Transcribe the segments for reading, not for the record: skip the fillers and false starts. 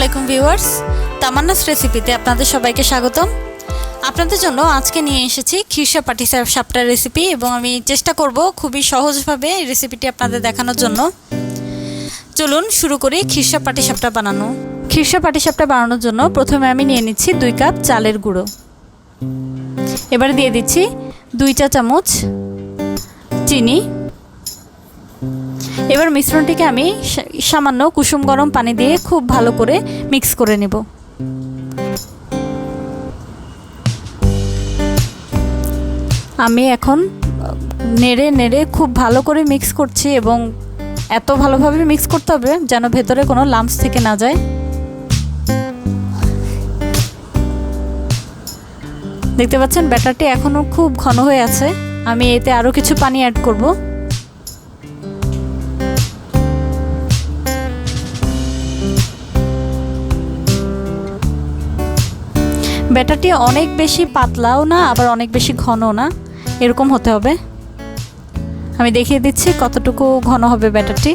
আলাইকুম ভিউয়ার্স, তামান্নাস রেসিপিতে আপনাদের সবাইকে স্বাগতম। আপনাদের জন্য আজকে নিয়ে এসেছি খিরসা পাটিসাপটা রেসিপি এবং আমি চেষ্টা করব খুবই সহজভাবে এই রেসিপিটি আপনাদের দেখানোর জন্য। চলুন শুরু করি খিরসা পাটিসাপটা বানানো। খিরসা পাটিসাপটা বানানোর জন্য প্রথমে আমি নিয়ে নিচ্ছি 2 কাপ চালের গুঁড়ো। এবারে দিয়ে দিচ্ছি 2 চা চামচ চিনি। এবার মিশ্রণটিকে আমি সামান্য কুসুম গরম পানি দিয়ে খুব ভালো করে মিক্স করে নেব। আমি এখন নেড়ে নেড়ে খুব ভালো করে মিক্স করছি এবং এত ভালোভাবে মিক্স করতে হবে যেন ভেতরে কোনো লাম্পস থেকে না যায়। দেখতে পাচ্ছেন ব্যাটারটি এখনও খুব ঘন হয়ে আছে। আমি এতে আরও কিছু পানি অ্যাড করব। ব্যাটারটি অনেক বেশি পাতলাও না আবার অনেক বেশি ঘনও না, এরকম হতে হবে। আমি দেখিয়ে দিচ্ছি কতটুকু ঘন হবে ব্যাটারটি।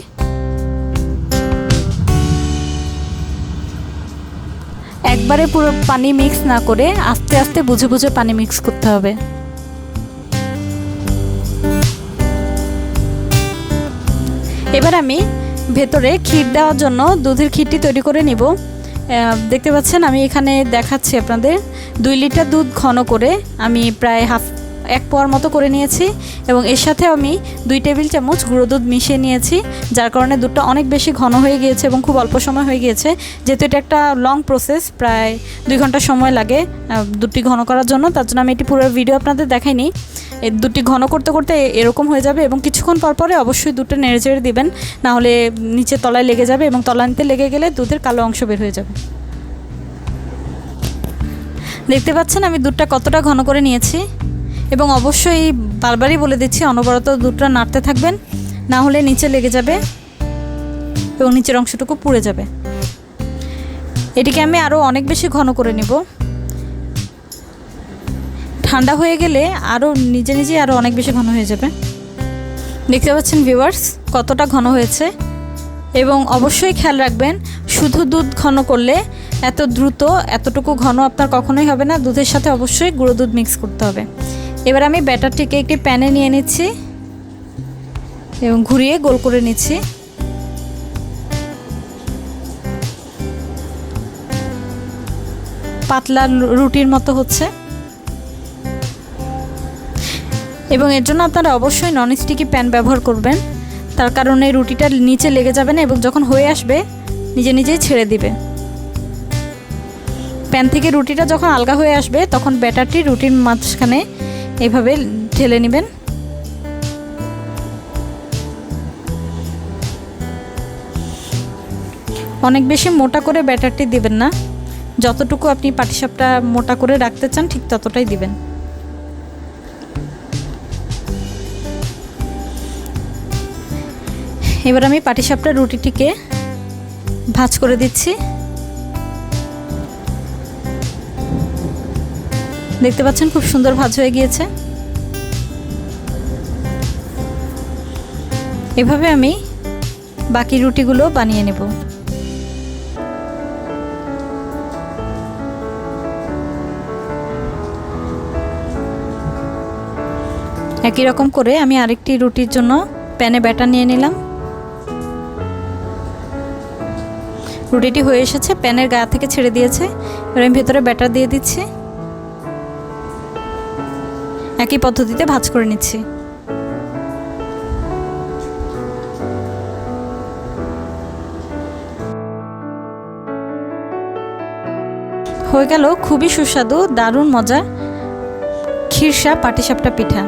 একবারে পুরো পানি মিক্স না করে আস্তে আস্তে বুঝে বুঝে পানি মিক্স করতে হবে। এবার আমি ভেতরে ক্ষীর দেওয়ার জন্য দুধের ক্ষীরটি তৈরি করে নিব। দেখতে পাচ্ছেন আমি এখানে দেখাচ্ছি আপনাদের 2 লিটার দুধ ঘন করে আমি প্রায় এক পোয়ার মতো করে নিয়েছি এবং এর সাথে আমি 2 টেবিল চামচ গুঁড়ো দুধ মিশিয়ে নিয়েছি, যার কারণে দুধটা অনেক বেশি ঘন হয়ে গিয়েছে এবং খুব অল্প সময় হয়ে গিয়েছে। যেহেতু এটা একটা লং প্রসেস, প্রায় 2 ঘন্টা সময় লাগে দুধটি ঘন করার জন্য, তার জন্য আমি এটি পুরো ভিডিও আপনাদের দেখাইনি। এই দুধটি ঘন করতে করতে এরকম হয়ে যাবে এবং কিছুক্ষণ পর পরে অবশ্যই দুধটা নেড়ে চেড়ে দিবেন, না হলে নিচে তলায় লেগে যাবে এবং তলানিতে লেগে গেলে দুধের কালো অংশ বের হয়ে যাবে। দেখতে পাচ্ছেন আমি দুধটা কতটা ঘন করে নিয়েছি এবং অবশ্যই বারবারই বলে দিচ্ছি অনবরত দুধটা নাড়তে থাকবেন, না হলে নিচে লেগে যাবে এবং নিচের অংশটুকু পুড়ে যাবে। এটিকে আমি আরও অনেক বেশি ঘন করে নিব। ঠান্ডা হয়ে গেলে আরও নিজে নিজেই আরও অনেক বেশি ঘন হয়ে যাবে। দেখতে পাচ্ছেন ভিউয়ার্স কতটা ঘন হয়েছে এবং অবশ্যই খেয়াল রাখবেন শুধু দুধ ঘন করলে এত দ্রুত এতটুকু ঘন আপনার কখনোই হবে না, দুধের সাথে অবশ্যই গুঁড়ো দুধ মিক্স করতে হবে। এবার আমি ব্যাটারটিকে একটি প্যানে নিয়ে নিচ্ছি এবং ঘুরিয়ে গোল করে নিচ্ছি। পাতলা রুটির মতো হচ্ছে এবং এর জন্য আপনারা অবশ্যই ননস্টিকি প্যান ব্যবহার করবেন, তার কারণে রুটিটা নিচে লেগে যাবে না এবং যখন হয়ে আসবে নিজে নিজেই ছেড়ে দিবে। প্যান থেকে রুটিটা যখন আলগা হয়ে আসবে তখন ব্যাটারটি রুটির মাঝখানে এইভাবে ঢেলে নেবেন। অনেক বেশি মোটা করে ব্যাটারটি দিবেন না, যতটুকু আপনি পাটিসাপটা মোটা করে রাখতে চান ঠিক ততটাই দিবেন। এবার আমি পাটিসাপটা রুটিটিকে ভাঁজ করে দিচ্ছি। দেখতে পাচ্ছেন খুব সুন্দর ভাঁজ হয়ে গিয়েছে। এভাবে আমি বাকি রুটিগুলো বানিয়ে নেব। একই রকম করে আমি আরেকটি রুটির জন্য প্যানে ব্যাটার নিয়ে নিলাম। রুটিটি হয়ে এসেছে, প্যানের গা থেকে ছেড়ে দিয়েছে। এবার আমি ভেতরে ব্যাটার দিয়ে দিচ্ছি, একই পদ্ধতিতে ভাঁজ করে নিচ্ছি। হয়ে গেল খুবই সুস্বাদু দারুণ মজা খিরসা পাটিসাপটা পিঠা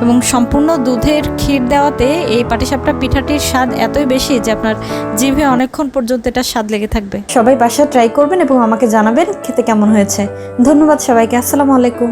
এবং সম্পূর্ণ দুধের ক্ষীর দেওয়াতে এই পাটিসাপটা পিঠাটির স্বাদ এতই বেশি যে আপনার জিভে অনেকক্ষণ পর্যন্ত এটা স্বাদ লেগে থাকবে। সবাই বাসায় ট্রাই করবেন এবং আমাকে জানাবেন খেতে কেমন হয়েছে। ধন্যবাদ সবাইকে। আসসালামু আলাইকুম।